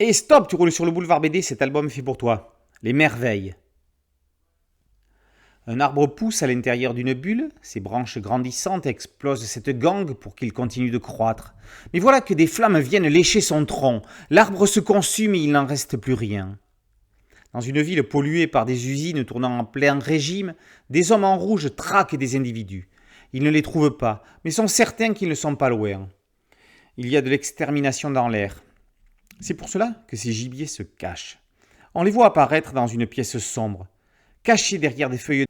Et stop, tu roules sur le boulevard BD, cet album est fait pour toi. Les merveilles. Un arbre pousse à l'intérieur d'une bulle, ses branches grandissantes explosent cette gangue pour qu'il continue de croître. Mais voilà que des flammes viennent lécher son tronc, l'arbre se consume et il n'en reste plus rien. Dans une ville polluée par des usines tournant en plein régime, des hommes en rouge traquent des individus. Ils ne les trouvent pas, mais sont certains qu'ils ne sont pas loin. Il y a de l'extermination dans l'air. C'est pour cela que ces gibiers se cachent. On les voit apparaître dans une pièce sombre, cachés derrière des feuilles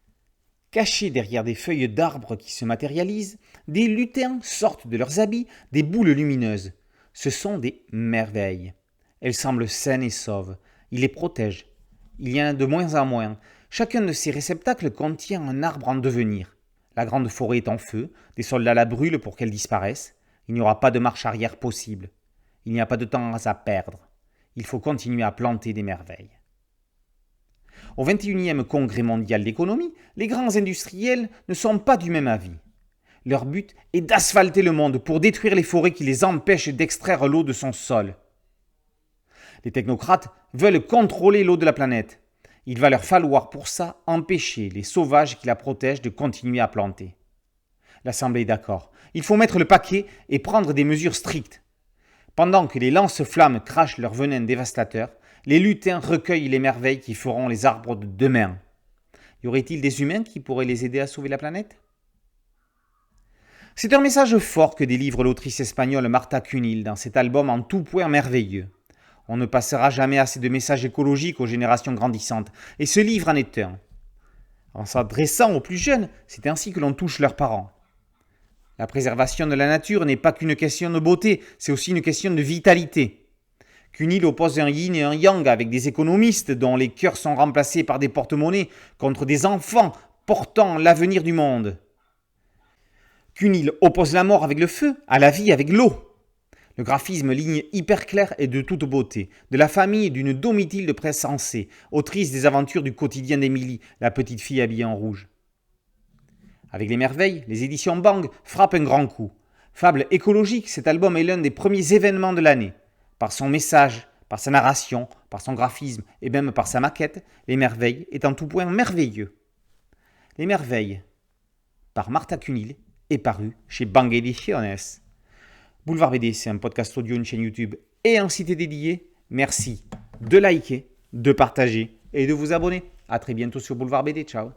d'arbres qui se matérialisent, des lutins sortent de leurs habits, des boules lumineuses. Ce sont des merveilles. Elles semblent saines et sauves. Ils les protègent. Il y en a de moins en moins. Chacun de ces réceptacles contient un arbre en devenir. La grande forêt est en feu, des soldats la brûlent pour qu'elle disparaisse. Il n'y aura pas de marche arrière possible. Il n'y a pas de temps à perdre. Il faut continuer à planter des merveilles. Au XXIe Congrès mondial d'économie, les grands industriels ne sont pas du même avis. Leur but est d'asphalter le monde pour détruire les forêts qui les empêchent d'extraire l'eau de son sol. Les technocrates veulent contrôler l'eau de la planète. Il va leur falloir pour ça empêcher les sauvages qui la protègent de continuer à planter. L'Assemblée est d'accord. Il faut mettre le paquet et prendre des mesures strictes. Pendant que les lance-flammes crachent leur venin dévastateur, les lutins recueillent les merveilles qui feront les arbres de demain. Y aurait-il des humains qui pourraient les aider à sauver la planète ? C'est un message fort que délivre l'autrice espagnole Marta Cunil dans cet album en tout point merveilleux. On ne passera jamais assez de messages écologiques aux générations grandissantes, et ce livre en est un. En s'adressant aux plus jeunes, c'est ainsi que l'on touche leurs parents. La préservation de la nature n'est pas qu'une question de beauté, c'est aussi une question de vitalité. Cunil oppose un yin et un yang avec des économistes dont les cœurs sont remplacés par des porte-monnaies contre des enfants portant l'avenir du monde. Cunil oppose la mort avec le feu à la vie avec l'eau. Le graphisme, ligne hyper claire et de toute beauté, de la famille et d'une Domitilde Pressensé, autrice des aventures du quotidien d'Émilie, la petite fille habillée en rouge. Avec les merveilles, les éditions Bang frappent un grand coup. Fable écologique, cet album est l'un des premiers événements de l'année. Par son message, par sa narration, par son graphisme et même par sa maquette, Les Merveilles est en tout point merveilleux. Les Merveilles, par Marta Cunil, est paru chez Bang Ediciones. Boulevard BD, c'est un podcast audio, une chaîne YouTube et un site dédié. Merci de liker, de partager et de vous abonner. A très bientôt sur Boulevard BD. Ciao.